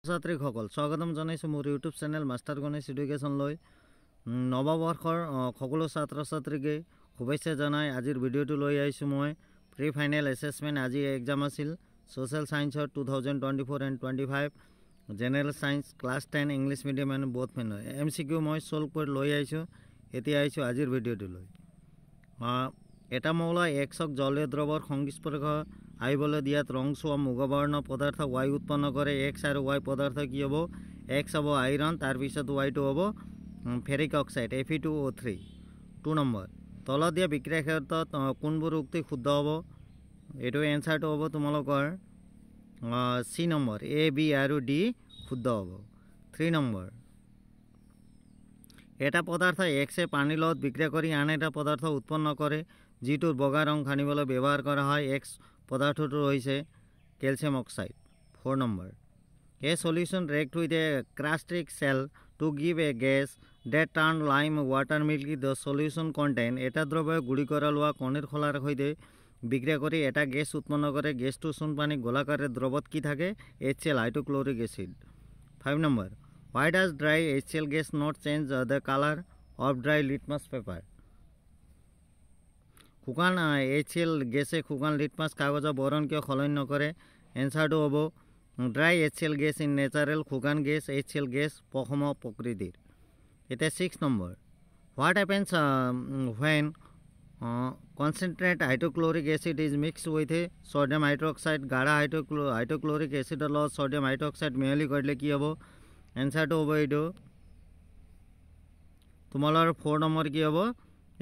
ছাত্ৰীসকল স্বাগতম জনাইছোঁ মোৰ ইউটিউব চেনেল মাষ্টাৰ গণেশ এডুকেশ্যনলৈ। নৱবৰ্ষৰ সকলো ছাত্ৰ ছাত্ৰীকে শুভেচ্ছা জনাই আজিৰ ভিডিঅ'টো লৈ আহিছোঁ মই। প্ৰি ফাইনেল এছেছমেণ্ট আজি এক্সাম আছিল ছ'চিয়েল ছায়েন্সৰ 2024 and 25, general science class 10 English medium and both মেনৰ MCQ মই ছল্ভ কৰি লৈ আহিছোঁ। এতিয়া আহিছোঁ আজিৰ ভিডিঅ'টোলৈ। এটা মৌল এক্সক জলীয় দ্ৰৱৰ সংস্পৰ্শ আহিবলৈ দিয়াত ৰংচুৱা মুগবৰ্ণ পদাৰ্থ Y উৎপন্ন কৰে। এক্স আৰু Y পদাৰ্থ কি হ'ব? এক্স হ'ব আইৰণ, তাৰপিছত Yটো হ'ব ফেৰিক অক্সাইড Fe2O3। 2 নম্বৰ, তলত দিয়া বিক্ৰিয়াৰ ক্ষেত্ৰত কোনবোৰ উক্তি শুদ্ধ হ'ব? এইটো এনচাৰটো হ'ব তোমালোকৰ C নম্বৰ, A, B আৰু D শুদ্ধ হ'ব। 3 নম্বৰ, এটা পদাৰ্থ এক্সে পানীৰ লগত বিক্ৰিয়া কৰি আন এটা পদাৰ্থ উৎপন্ন কৰে যিটোৰ বগা ৰং সানিবলৈ ব্যৱহাৰ কৰা হয়। এক্স পদাৰ্থটো হৈছে calcium oxide. 4 number, A solution react with a crustic cell to give a gas that turn lime water milky the solution contain। এটা দ্ৰব্য গুড়ি কৰা লোৱা কণীৰ খোলাৰ সৈতে বিক্ৰিয়া কৰি এটা গেছ উৎপন্ন কৰে। গেছটো চূণ পানী গোলাকাৰে দ্ৰৱত কি থাকে? HCl hydrochloric acid. 5 number, why does dry HCl gas not change the color of dry litmus paper? শুকান HCl গেছে শুকান লিটমাছ কাগজৰ বৰণ কিয় সলনি নকৰে? এনচাৰটো হ'ব dry HCl gas in natural, শুকান গেছ HCl গেছ পশম প্ৰকৃতিৰ। এতিয়া 6 number, what happens when concentrate hydrochloric acid is mixed with sodium hydroxide? গাঢ়া হাইড্ৰক্লৰিক এচিডৰ লগত ছডিয়াম হাইড্ৰক্সাইড মিহলি কৰিলে কি হ'ব? এনচাৰটো হ'ব এইটো তোমালোকৰ 4 নম্বৰ কি হ'ব?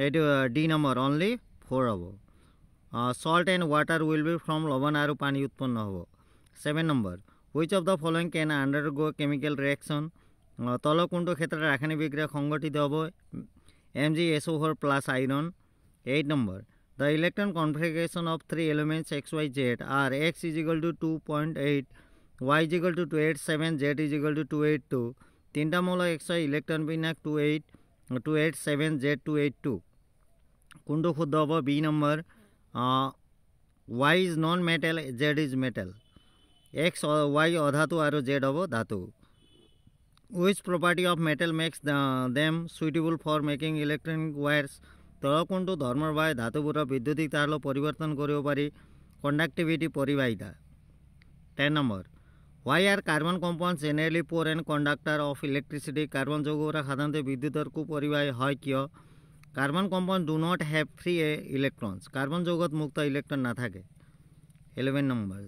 এইটো D নম্বৰ অনলি 4 হ'ব। Salt and water will be form লৱণ আৰু পানী উৎপন্ন হ'ব। 7 number, which of the following can undergo chemical reaction? তলৰ কোনটো ক্ষেত্ৰত ৰাসায়নিক বিক্ৰিয়া সংঘটিত হ'ব? MgSO4 plus iron. 8 number, the electron configuration of 3 elements XYZ are X is equal to 2.8, Y is equal to 287, Z is equal to 282। তিনিটা মৌল XY electron বিন্যাস 28, 287, Z 282। কোনটো শুদ্ধ হ'ব? B number, Y is non metal, Z is metal. X Y অধাতু আৰু Z হ'ব ধাতু। Which property of metal makes them suitable for making electronic wires? তলৰ কোনটো ধৰ্মৰ বাবে ধাতুবোৰৰ বিদ্যুতিক তাৰলৈ পৰিৱৰ্তন কৰিব পাৰি? Conductivity, পৰিবাহিতা। 10 number, why are carbon compounds generally poor and conductor of electricity? Carbon যৌগবোৰে সাধাৰণতে বিদ্যুতৰ কুপৰিবাহী হয় কিয়? Carbon compound do not have free electrons. Carbon যৌগত মুক্ত ইলেক্ট্ৰন নাথাকে। 11 নম্বৰ,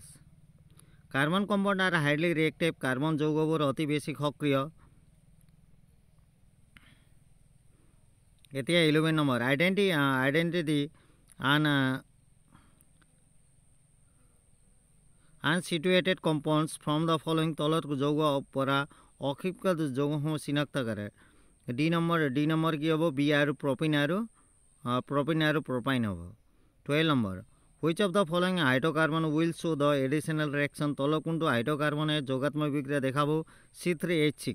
কাৰ্বন কম্পাউণ্ড আৰু হাইডলি ৰিয়েক্টিভ। কাৰ্বন যৌগবোৰ অতি বেছি সক্ৰিয়। এতিয়া 11 number, identity unsaturated compounds from the following তলত যৌগ পৰা অক্ষিপ্ত যৌগসমূহ চিনাক্ত কৰে। D নম্বৰ কি হ'ব? B আৰু প্ৰপিন আৰু প্ৰপাইন হ'ব। 12 number, which of the following hydrocarbon will show' the additional reaction? তলৰ কোনটো হাইড্ৰকাৰ্বনে যোগাত্মক বিক্ৰিয়া দেখাব? C3H6,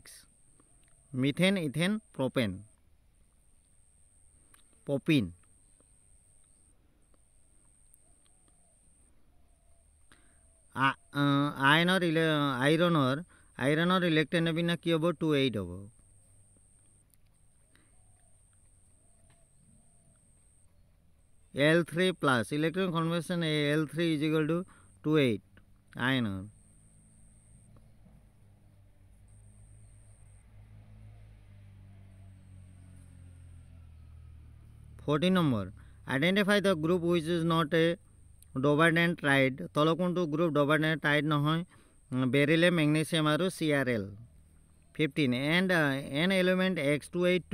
মিথেন, ইথেন, প্ৰপিন। আইৰণৰ ইলেক্ট্ৰনৰ বিন্যাস কি হ'ব? 2,8 হ'ব। Al3 plus electron conversion Al3 is equal to 2,8 আইনৰ। 14 number, identify the group which is not a ড'ভাৰডেণ্ট ট্ৰাইড। তলৰ কোনটো গ্ৰুপ ড'ভাৰডেণ্ট ট্ৰাইড নহয়? বেৰিলিয়াম, মেগনেছিয়াম আৰু Cr(l). 15, an element X282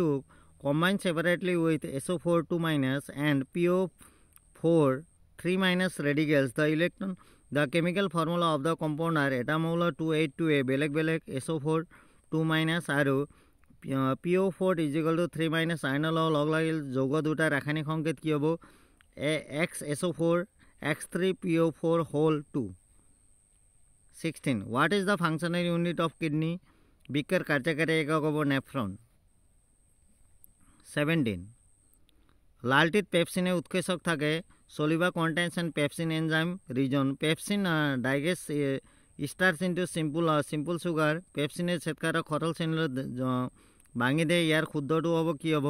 combines separately with SO4 2- and PO4 3- radicals. The chemical formula of the compound are এটা মৌল 282A বেলেগ বেলেগ SO4 2- আৰু PO4 is equal to 3- আইনৰ লগ লাগিল যৌগ দুটা ৰাসায়নিক সংকেত কি হ'ব? XSO4 X3PO4 whole 2। 16, what is the functional unit of kidney? বৃক্কেৰ কাৰ্যকাৰী একক হ'ব নেফ্ৰন। 17, লালটিত পেপচিনে উৎকেচক থাকে। Saliva contains and pepsin enzyme reason. Pepsin digests starch into simple sugar পেপচিনে শ্বেতসাৰৰ খৰল শ্ৰেণীলৈ ভাঙি দিয়ে ইয়াৰ শুদ্ধটো হ'ব কি হ'ব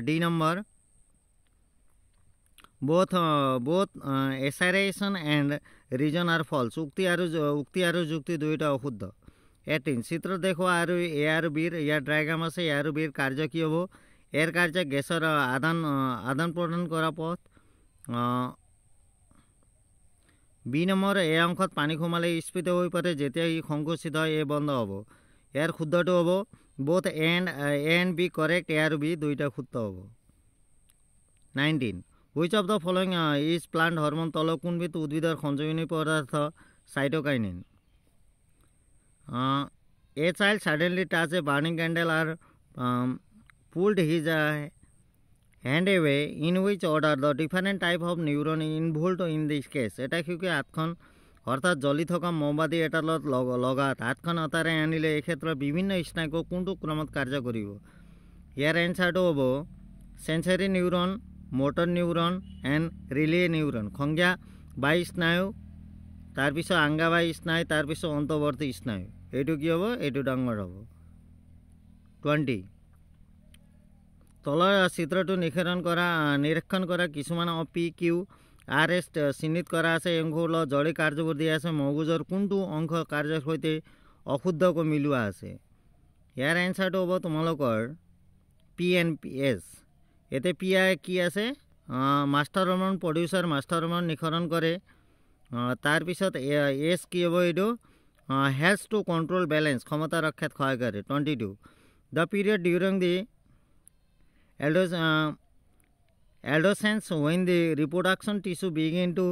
D number both assertion and reason are false উক্তি আৰু যুক্তি দুইটা অশুদ্ধ 18 চিত্ৰ দেখুৱা আৰু এ আৰু বিৰ ইয়াৰ ডায়াগ্ৰাম আছে এ আৰু বিৰ কাৰ্য কি হ'ব এৰ কাৰ্য গেছৰ আদান প্ৰদান কৰা পথ বি নম্বৰ এ অংশত পানী সোমালে স্ফীত হৈ পৰে যেতিয়া ই সংকুচিত হয় এ বন্ধ হ'ব ইয়াৰ শুদ্ধটো হ'ব both a and b correct a আৰু b দুইটা শুদ্ধ হ'ব 19 which of the following is plant hormone তলৰ কোনবিধ উদ্ভিদৰ সংযোজনী পদাৰ্থ cytokinin a child suddenly touched a burning candle or pulled his hand away in which order the different type of neuron involved in this case এটা কি হাতখন অৰ্থাৎ জ্বলি থকা মমবাতি এটাৰ লগাত হাতখন অঁতাৰাই আনিলে এই ক্ষেত্ৰত বিভিন্ন স্নায়ুক কোনটো ক্ৰমত কাৰ্য কৰিব ইয়াৰ এনচাৰটো হ'ব sensory neuron motor neuron and relay neuron সংজ্ঞা বাই স্নায়ু তাৰপিছত আংগাবাই স্নায়ু তাৰপিছত অন্তৰ্বৰ্তী স্নায়ু এইটো কি হ'ব এইটো ডাঙৰ হ'ব 20 তলৰ চিত্ৰটো নিৰীক্ষণ কৰা কিছুমান পি কিউ আৰ এছ চিহ্নিত কৰা আছে অংশৰ জড়ি কাৰ্যবোৰ দিয়া আছে মগজুৰ কোনটো অংশ কাৰ্যৰ সৈতে অশুদ্ধকৈ মিলোৱা আছে ইয়াৰ এনচাৰটো হ'ব তোমালোকৰ পি এন পি এছ এতে পি আই কি আছে master hormone producer master hormone নিঃসৰণ কৰে তাৰপিছত এছ কি হ'ব এইটো হেল্থ টু কণ্ট্ৰল বেলেঞ্চ ক্ষমতা ৰক্ষাত সহায় কৰে 22 the period during the adolescence when the reproduction tissue begin to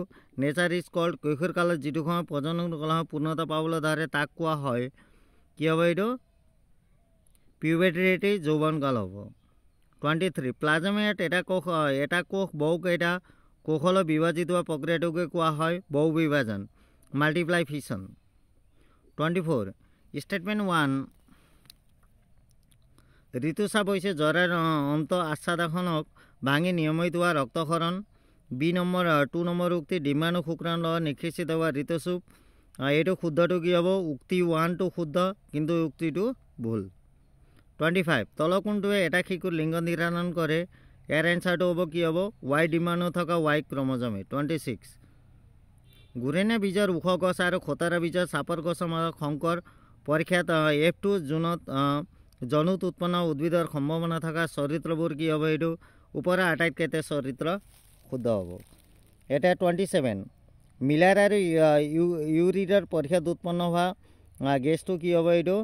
nature is called কৈশোৰ কালত যিটো সময় প্ৰজনন কলহ পূৰ্ণতা পাবলৈ ধৰে তাক কোৱা হয় কি হ'ব এইটো পিউবেৰিটি যৌৱনকাল হ'ব 23 প্লাজমিয়াত এটা কোষ বহুকেইটা কোষলৈ বিভাজিত হোৱা প্ৰক্ৰিয়াটোকে কোৱা হয় বহু বিভাজন মাল্টিপ্লাইফিকেশ্যন 24 স্টেটমেণ্ট 1 ঋতুস্ৰাৱ হৈছে জ্বৰৰ অন্ত আচ্ছাদনক ভাঙি নিয়মিত হোৱা ৰক্তক্ষৰণ বি নম্বৰ 2 নম্বৰ উক্তি ডিম্বাণু শুক্ৰাণুৰ লগত নিঃসৃত হোৱা ঋতুস্ৰাৱ এইটো শুদ্ধটো কি হ'ব উক্তি 1 টো শুদ্ধ কিন্তু উক্তিটো ভুল 25 তল কোনটোৱে এটা শিশুৰ লিংগ নিৰ্ধাৰণ কৰে ইয়াৰ এনচাৰটো হ'ব কি হ'ব ৱাই ডিম্বাণু থকা ৱাই ক্ৰমজমে 26 ঘূৰণীয়া বীজৰ ওখ গছ আৰু খোতাৰা বীজৰ চাপৰ গছৰ মাজত সংকৰ পৰীক্ষাত F2 জুনত জনুত উৎপন্ন উদ্ভিদৰ সম্ভাৱনা থকা চৰিত্ৰবোৰ কি হ'ব এইটো ওপৰৰ আটাইতকেইটা চৰিত্ৰ শুদ্ধ হ'ব এটা 27 মিলাৰ আৰু ইউৰিনৰ পৰীক্ষাত উৎপন্ন হোৱা গেছটো কি হ'ব এইটো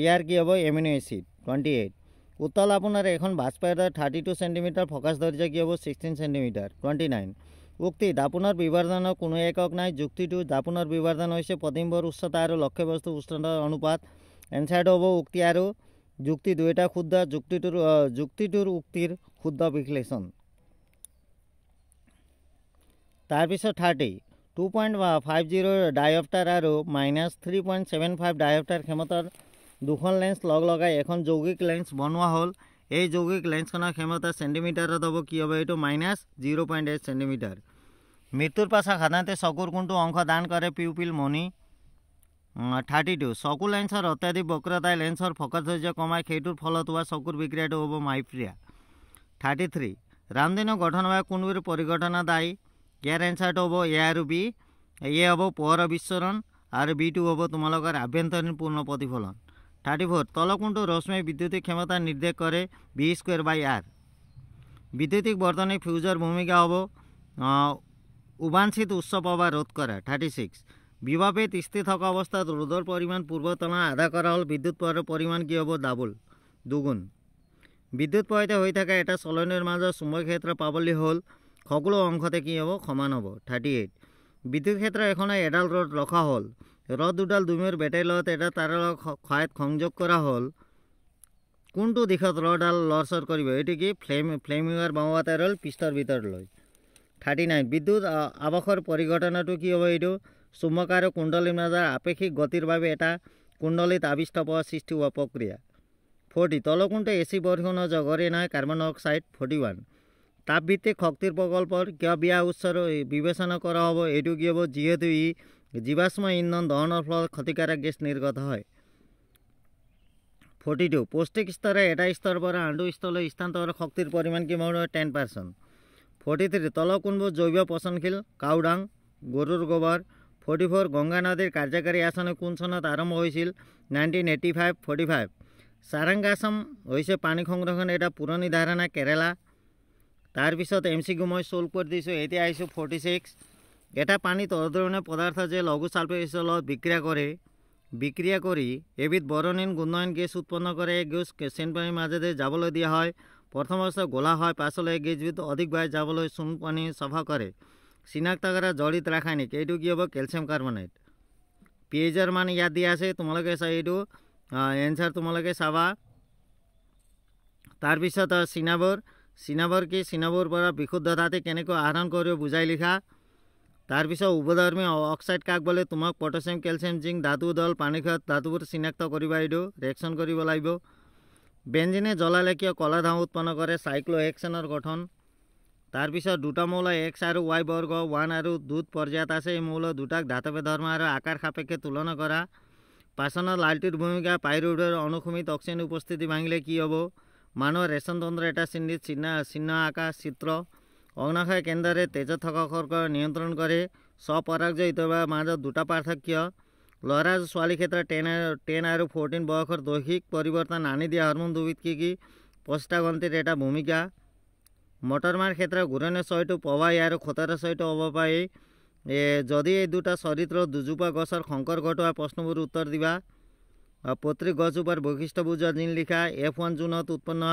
ইয়াৰ কি হ'ব এমিনো এচিড 28 উত্তল আপোনাৰ এখন বাষ্পায়নৰ 32 সেন্টিমিটাৰ ফকাছ দৈৰ্ঘ্য কি হ'ব 16 সেন্টিমিটাৰ 29 উক্তি দাপোনৰ বিভাজনৰ কোনো একক নাই যুক্তিটো দাপোনৰ বিভাজন হৈছে প্ৰতিম্বৰ উচ্চতা আৰু লক্ষ্যবস্তু উষ্ণতাৰ অনুপাত এনচাৰটো হ'ব উক্তি আৰু যুক্তি দুইটা শুদ্ধ যুক্তিটোৰ উক্তিৰ শুদ্ধ বিশ্লেষণ তাৰপিছত 30 2.50 ডায়োপ্টাৰ আৰু -3.75 ডায়োপ্টাৰ ক্ষমতাৰ দুখন লেন্স লগাই এখন যৌগিক লেন্স বনোৱা হ'ল এই যৌগিক লেন্সখনৰ ক্ষমতা সেন্টিমিটাৰত হ'ব কি হ'ব এইটো -0.8 সেন্টিমিটাৰ মৃত্যুৰ পাছত সাধাৰণতে চকুৰ কোনটো অংশ দান কৰে পিউপিল মণি 32 চকু লেন্সৰ অত্যাধিক বক্ৰতাই লেন্সৰ ফকাছ দৈৰ্ঘ্য কমায় সেইটোৰ ফলত হোৱা চকুৰ বিক্ৰিয়াটো হ'ব মাইপ্ৰিয়া 33 ৰামদিনৰ গঠনৰ বাবে কোনবোৰ পৰিঘটনা দায়ী ইয়াৰ এনচাৰটো হ'ব এ আৰু বি এ হ'ব পোহৰৰ বিচ্ছৰণ আৰু বিটো হ'ব তোমালোকৰ আভ্যন্তৰীণ পূৰ্ণ প্ৰতিফলন 34 তল কোনটো ৰশ্মি বিদ্যুতিক ক্ষমতা নিৰ্দেশ কৰে V²/R বিদ্যুতিক বৰ্তনী ফিউজৰ ভূমিকা হ'ব উবাঞ্চিত উচ্চ প্ৰবাহ ৰোধ কৰা 36 বিভাবেত স্থিৰ থকা অৱস্থাত ৰ'দৰ পৰিমাণ পূৰ্বৰ তুলনাত আধা কৰা হ'ল বিদ্যুৎ প্ৰবাহৰ পৰিমাণ কি হ'ব দুগুণ বিদ্যুৎ প্ৰবাহিত হৈ থকা এটা চলনীৰ মাজত চুম্বক ক্ষেত্ৰ পাবলৈ হ'ল সকলো অংশতে কি হ'ব সমান হ'ব 38 বিদ্যুৎ ক্ষেত্ৰ এখন এডাল ৰড ৰখা হ'ল ৰড দুডাল দুমূৰ বেটাৰীৰ লগত এটা তাৰৰ সহায়ত সংযোগ কৰা হ'ল কোনটো দিশত ৰডডাল লৰচৰ কৰিব এইটো কি ফ্লেমিঙৰ বাওঁহাতে হ'ল পিষ্টৰ ভিতৰলৈ 39 বিদ্যুৎ আৱাসৰ পৰিঘটনাটো কি হ'ব এইটো চুম্বক আৰু কুণ্ডলীৰ মাজৰ আপেক্ষিক গতিৰ বাবে এটা কুণ্ডলীত আবিষ্ট পোৱা সৃষ্টি হোৱা প্ৰক্ৰিয়া 40 তল কোনটো এচিড বৰষুণৰ জগৰে নহয় কাৰ্বন অক্সাইড 41 তাপভিত্তিক শক্তিৰ প্ৰকল্পৰ কিয় বিয়া উৎসৰ বিবেচনা কৰা হ'ব এইটো কি হ'ব যিহেতু ই জীৱাশ্ম ইন্ধন দহনৰ ফলত ক্ষতিকাৰক গেছ নিৰ্গত হয়। 42 পৌষ্টিক স্তৰে এটা স্তৰৰ পৰা আনটো স্তৰলৈ স্থানান্তৰ শক্তিৰ পৰিমাণ কিমান হয় 10%। 43 তলৰ কোনবোৰ জৈৱ পচনশীল কাউডাং গৰুৰ গোবৰ। 44 গংগা নদীৰ কাৰ্যকাৰী আঁচনি কোন চনত আৰম্ভ হৈছিল 1985। 45 চাৰাংগাছম হৈছে পানী সংৰক্ষণ এটা পুৰণি ধাৰণা কেৰালা। তাৰপিছত MCQ মই সলভ কৰি দিছোঁ। এতিয়া আহিছোঁ 46 এটা পানীত অদ্ৰৱণীয় পদাৰ্থ যে লঘু সালফাৰ লগত বিক্ৰিয়া কৰি এবিধ বৰণীন গোন্ধহীন গেছ উৎপন্ন কৰে। এই গেছ চেনপানীৰ মাজেদি যাবলৈ দিয়া হয়। প্ৰথম অৱস্থাত গোলা হয়, পাছলৈ এই গেছবিধ অধিকভাৱে যাবলৈ চূণ পানী চাফা কৰে। চিনাক্ত কৰা জড়িত ৰাসায়নিক এইটো কি হ'ব কেলছিয়াম কাৰ্বনেট। pHৰ মান ইয়াত দিয়া আছে, তোমালোকে এইটো এনচাৰ তোমালোকে চাবা। তাৰপিছত চিনাবৰ কি চিনাবৰ পৰা বিশুদ্ধ ধাতু কেনেকৈ আহৰণ কৰিব বুজাই লিখা। তাৰপিছত উভধৰ্মী অক্সাইড কাক বোলে, তোমাক পটাছিয়াম কেলছিয়াম জিংক ধাতু দল পানী খোৱাত ধাতুবোৰ চিনাক্ত কৰিবা, এইটো ৰিয়েকশ্যন কৰিব লাগিব। বেঞ্জিনে জ্বলালে কিয় কলা ধোঁৱা উৎপন্ন কৰে, চাইক্লোহেক্সেনৰ গঠন। তাৰপিছত দুটা মৌল X আৰু Y বৰ্গ 1 আৰু 2 পৰ্যায়ত আছে। এই মৌল দুটাক ধাতৱী ধৰ্ম আৰু আকাৰ সাপেক্ষে তুলনা কৰা। পাচনত লালটিৰ ভূমিকা পাইৰুভেটৰ অনুসমিত অক্সিজেন উপস্থিতি ভাঙিলে কি হ'ব। মানুহৰ ৰেচনতন্ত্ৰ এটা চিহ্নিত চিহ্ন আকাৰ চিত্ৰ। অগ্নাশয় কেন্দ্ৰৰে তেজত থকা শৰ্কৰা নিয়ন্ত্ৰণ কৰে। স্বপৰাগজয়িতৰ মাজত দুটা পাৰ্থক্য। ল'ৰা আৰু ছোৱালীৰ ক্ষেত্ৰত 10 আৰু 14 বয়সৰ দৈহিক পৰিৱৰ্তন আনি দিয়া হৰমোন দুবিধ কি প্ৰস্তাগ্ৰন্থিৰ এটা ভূমিকা। মটৰমাৰ ক্ষেত্ৰত ঘূৰণীয় চয়টো প্ৰবাহী আৰু খোঁতৰা চয়টো অৱবাহী। যদি এই দুটা চৰিত্ৰ দুজোপা গছৰ সংকৰ ঘটোৱা প্ৰশ্নবোৰ উত্তৰ দিবা। প্ৰত্যেক গছজোপাৰ বৈশিষ্ট্য বুজোৱা জিন লিখা। F1 জুনত উৎপন্ন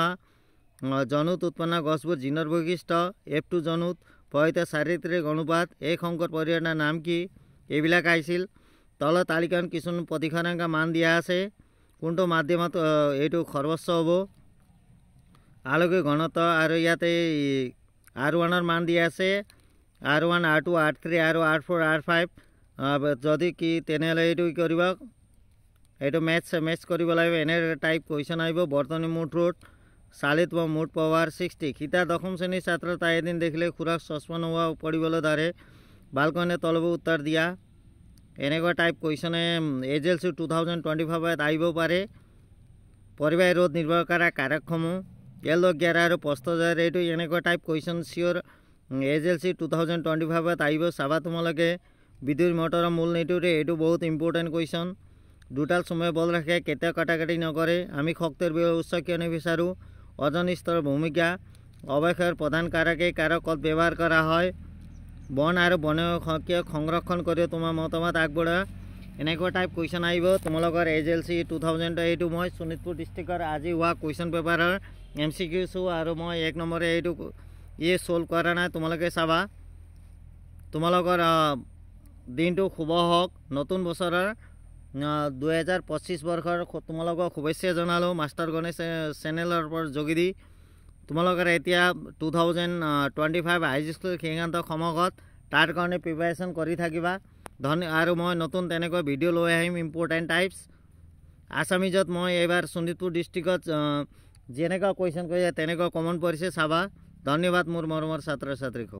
জনুত উৎপন্ন গছবোৰ জিনৰ বৈশিষ্ট্য। F2 জনুত প্ৰভাৱিত চাৰিত্ৰিক অনুপাত। এই সংকৰ পৰিঘটনাৰ নাম কি, এইবিলাক আহিছিল। তলৰ তালিকাখন কিছুমান প্ৰতিসৰাংক মান দিয়া আছে, কোনটো মাধ্যমত এইটো সৰ্বোচ্চ হ'ব। আলোকিক ঘনত্ব আৰু ইয়াতে R1ৰ মান দিয়া আছে, R1 R2 R3 আৰু R4 R5। যদি কি তেনেহ'লে এইটো কি কৰিব, এইটো মেথছ কৰিব লাগিব। এনে টাইপ কুৱেশ্যন আহিব। বৰ্তনী মুঠ ৰোড চালিত মুঠ পাৱাৰ 60। সীতা দশম শ্ৰেণীৰ ছাত্ৰ, তাই এদিন দেখিলে খুৰাক চশমা নোহোৱা পঢ়িবলৈ ধৰে। বালকনে তলবোৰ উত্তৰ দিয়া। এনেকুৱা টাইপ কুৱেশ্যনে HLC 2025 আহিব পাৰে। পৰিবাহী ৰোধ নিৰ্ভৰ কৰা কাৰকসমূহ এলডক গেৰা আৰু প্ৰস্তজাৰ, এইটো এনেকুৱা টাইপ কুৱেশ্যন চিয়'ৰ HLC 2025 আহিব, চাবা তোমালোকে। বিদ্যুৎ মটৰৰ মূল নীতিৰে এইটো বহুত ইম্পৰ্টেণ্ট কুৱেশ্যন। দুটাল চুমে বল ৰাখে, কেতিয়াও কাটাকাটি নকৰে। আমি শক্তিৰ উৎস কিয় নিবিচাৰোঁ। ওজন স্তৰৰ ভূমিকা। অৱক্ষয়ৰ প্ৰধান কাৰক, এই কাৰক ক'ত ব্যৱহাৰ কৰা হয়। বন আৰু বনৰীয় সংৰক্ষণ কৰি তোমাৰ মতামত আগবঢ়া। এনেকুৱা টাইপ কুৱেশ্যন আহিব তোমালোকৰ HLC 2000। এইটো মই শোণিতপুৰ ডিষ্ট্ৰিক্টৰ আজি হোৱা কুৱেশ্যন পেপাৰৰ MCQ আৰু মই 1 নম্বৰে এইটো সলভ কৰা নাই, তোমালোকে চাবা। তোমালোকৰ দিনটো শুভ হওক। নতুন বছৰৰ 2025 বৰ্ষৰ তোমালোকক শুভেচ্ছা জনালোঁ মাষ্টাৰ গণেশ চেনেলৰ যোগেদি। তোমালোকৰ এতিয়া 2025 হাইস্কুল সিদ্ধান্ত সমাগত, তাৰ কাৰণে প্ৰিপাৰেশ্যন কৰি থাকিবা। আৰু মই নতুন তেনেকৈ ভিডিঅ' লৈ আহিম ইম্পৰ্টেণ্ট টাইপছ। আছামিজত মই এইবাৰ শোণিতপুৰ ডিষ্ট্ৰিক্টত যেনেকুৱা কুৱেশ্যন কৰিছে তেনেকুৱা কমন পৰিছে, চাবা। ধন্যবাদ মোৰ মৰমৰ ছাত্ৰ ছাত্ৰীক।